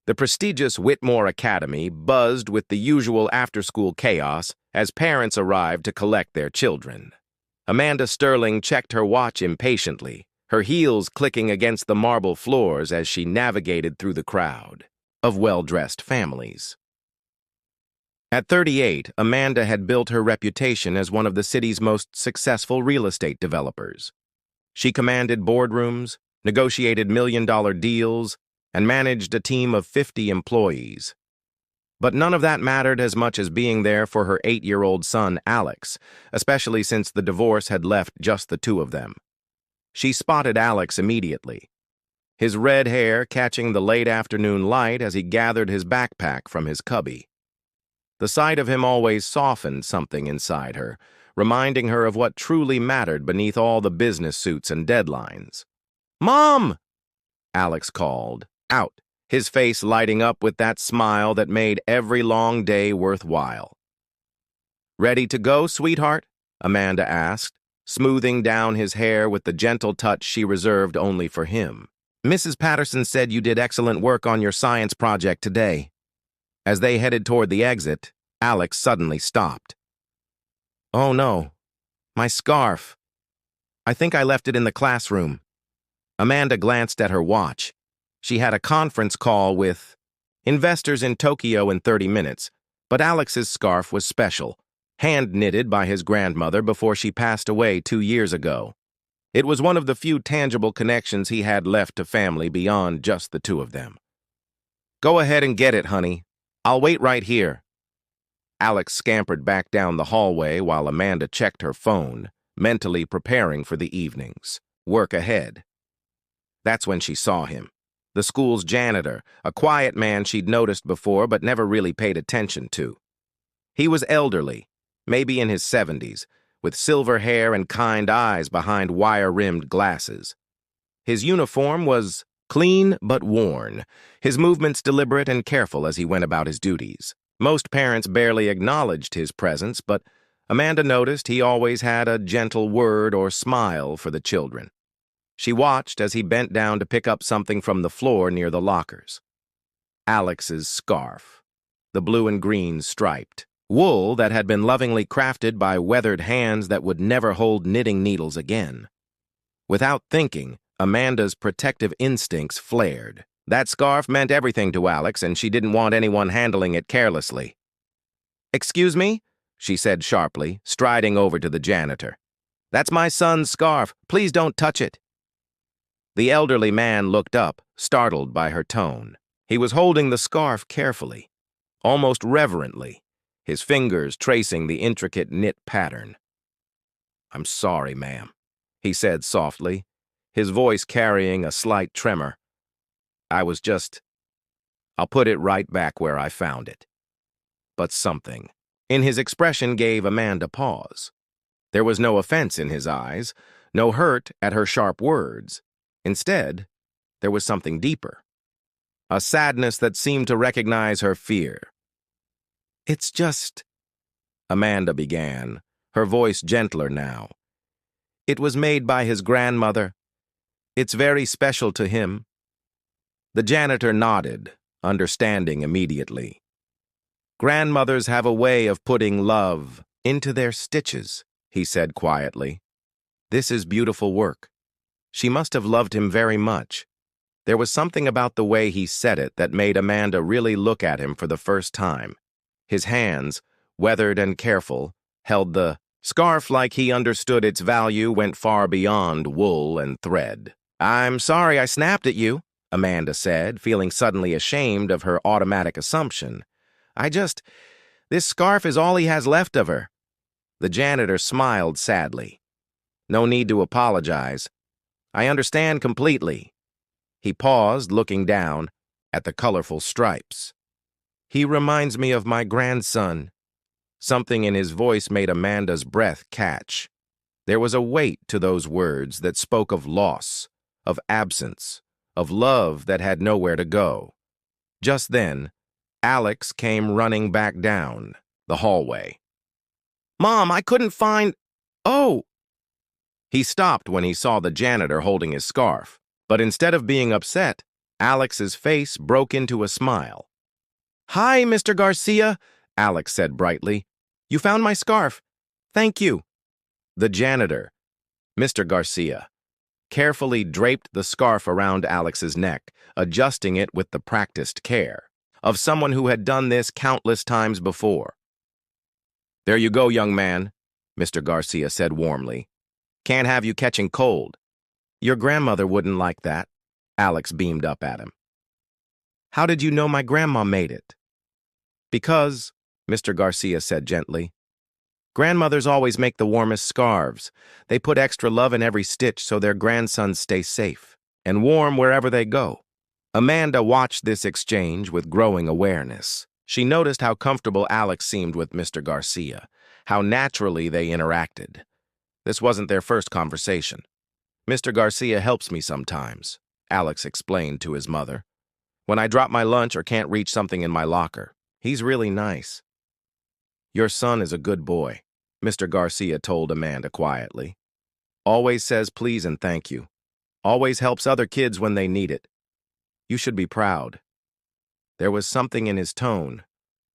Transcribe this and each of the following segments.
The prestigious Whitmore Academy buzzed with the usual after-school chaos as parents arrived to collect their children. Amanda Sterling checked her watch impatiently, her heels clicking against the marble floors as she navigated through the crowd of well-dressed families. At 38, Amanda had built her reputation as one of the city's most successful real estate developers. She commanded boardrooms, negotiated million-dollar deals, and managed a team of 50 employees. But none of that mattered as much as being there for her 8-year-old son, Alex, especially since the divorce had left just the two of them. She spotted Alex immediately, his red hair catching the late afternoon light as he gathered his backpack from his cubby. The sight of him always softened something inside her, reminding her of what truly mattered beneath all the business suits and deadlines. "Mom!" Alex called, out, his face lighting up with that smile that made every long day worthwhile. "Ready to go, sweetheart?" Amanda asked, smoothing down his hair with the gentle touch she reserved only for him. "Mrs. Patterson said you did excellent work on your science project today." As they headed toward the exit, Alex suddenly stopped. "Oh no, my scarf. I think I left it in the classroom." Amanda glanced at her watch. She had a conference call with investors in Tokyo in 30 minutes, but Alex's scarf was special, hand-knitted by his grandmother before she passed away 2 years ago. It was one of the few tangible connections he had left to family beyond just the two of them. "Go ahead and get it, honey. I'll wait right here." Alex scampered back down the hallway while Amanda checked her phone, mentally preparing for the evening's work ahead. That's when she saw him. The school's janitor, a quiet man she'd noticed before but never really paid attention to. He was elderly, maybe in his 70s, with silver hair and kind eyes behind wire-rimmed glasses. His uniform was clean but worn, his movements deliberate and careful as he went about his duties. Most parents barely acknowledged his presence, but Amanda noticed he always had a gentle word or smile for the children. She watched as he bent down to pick up something from the floor near the lockers. Alex's scarf, the blue and green striped, wool that had been lovingly crafted by weathered hands that would never hold knitting needles again. Without thinking, Amanda's protective instincts flared. That scarf meant everything to Alex, and she didn't want anyone handling it carelessly. "Excuse me?" she said sharply, striding over to the janitor. "That's my son's scarf. Please don't touch it." The elderly man looked up, startled by her tone. He was holding the scarf carefully, almost reverently, his fingers tracing the intricate knit pattern. "I'm sorry, ma'am," he said softly, his voice carrying a slight tremor. I'll put it right back where I found it." But something in his expression gave Amanda pause. There was no offense in his eyes, no hurt at her sharp words. Instead, there was something deeper, a sadness that seemed to recognize her fear. "It's just," Amanda began, her voice gentler now. "It was made by his grandmother. It's very special to him." The janitor nodded, understanding immediately. "Grandmothers have a way of putting love into their stitches," he said quietly. "This is beautiful work." She must have loved him very much. There was something about the way he said it that made Amanda really look at him for the first time. His hands, weathered and careful, held the scarf like he understood its value went far beyond wool and thread. "I'm sorry I snapped at you," Amanda said, feeling suddenly ashamed of her automatic assumption. This scarf is all he has left of her." The janitor smiled sadly. "No need to apologize. I understand completely." He paused, looking down at the colorful stripes. "He reminds me of my grandson." Something in his voice made Amanda's breath catch. There was a weight to those words that spoke of loss, of absence, of love that had nowhere to go. Just then, Alex came running back down the hallway. "Mom, I couldn't find—" "Oh!" He stopped when he saw the janitor holding his scarf, but instead of being upset, Alex's face broke into a smile. "Hi, Mr. Garcia," Alex said brightly. "You found my scarf. Thank you." The janitor, Mr. Garcia, carefully draped the scarf around Alex's neck, adjusting it with the practiced care of someone who had done this countless times before. "There you go, young man," Mr. Garcia said warmly. "Can't have you catching cold." "Your grandmother wouldn't like that," Alex beamed up at him. "How did you know my grandma made it?" "Because," Mr. Garcia said gently, "grandmothers always make the warmest scarves. They put extra love in every stitch so their grandsons stay safe and warm wherever they go." Amanda watched this exchange with growing awareness. She noticed how comfortable Alex seemed with Mr. Garcia, how naturally they interacted. This wasn't their first conversation. "Mr. Garcia helps me sometimes," Alex explained to his mother. "When I drop my lunch or can't reach something in my locker. He's really nice." "Your son is a good boy," Mr. Garcia told Amanda quietly. "Always says please and thank you. Always helps other kids when they need it. You should be proud." There was something in his tone,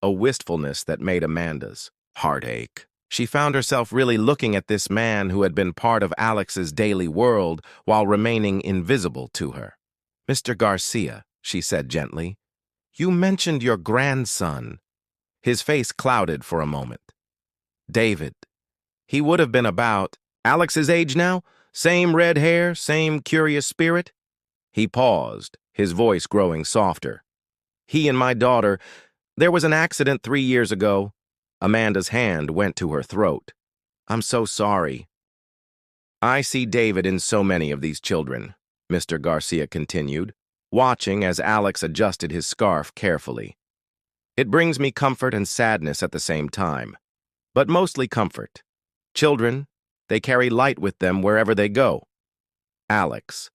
a wistfulness that made Amanda's heart ache. She found herself really looking at this man who had been part of Alex's daily world while remaining invisible to her. "Mr. Garcia," she said gently, "you mentioned your grandson." His face clouded for a moment. "David. He would have been about Alex's age now? Same red hair, same curious spirit?" He paused, his voice growing softer. "He and my daughter, there was an accident 3 years ago." Amanda's hand went to her throat. "I'm so sorry." "I see David in so many of these children," Mr. Garcia continued, watching as Alex adjusted his scarf carefully. "It brings me comfort and sadness at the same time, but mostly comfort. Children, they carry light with them wherever they go." Alex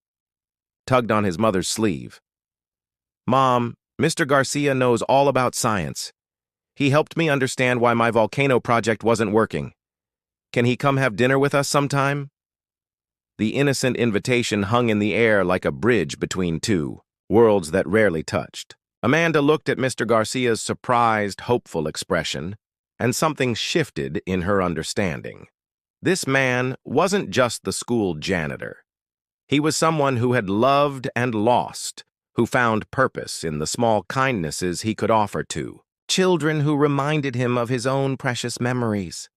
tugged on his mother's sleeve. "Mom, Mr. Garcia knows all about science. He helped me understand why my volcano project wasn't working. Can he come have dinner with us sometime?" The innocent invitation hung in the air like a bridge between two worlds that rarely touched. Amanda looked at Mr. Garcia's surprised, hopeful expression, and something shifted in her understanding. This man wasn't just the school janitor. He was someone who had loved and lost, who found purpose in the small kindnesses he could offer to children who reminded him of his own precious memories.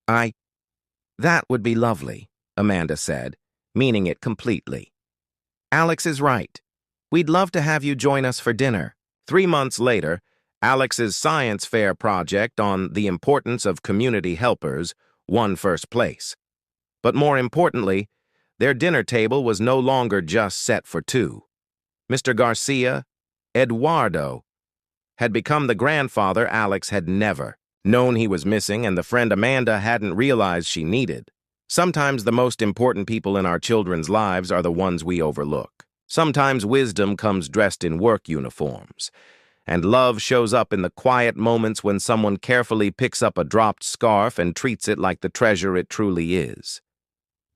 That would be lovely," Amanda said, meaning it completely. "Alex is right. We'd love to have you join us for dinner." 3 months later, Alex's science fair project on the importance of community helpers won first place. But more importantly, their dinner table was no longer just set for two. Mr. Garcia, Eduardo, had become the grandfather Alex had never known he was missing and the friend Amanda hadn't realized she needed. Sometimes the most important people in our children's lives are the ones we overlook. Sometimes wisdom comes dressed in work uniforms, and love shows up in the quiet moments when someone carefully picks up a dropped scarf and treats it like the treasure it truly is.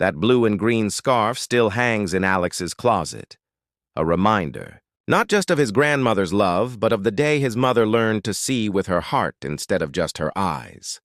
That blue and green scarf still hangs in Alex's closet, a reminder, not just of his grandmother's love, but of the day his mother learned to see with her heart instead of just her eyes.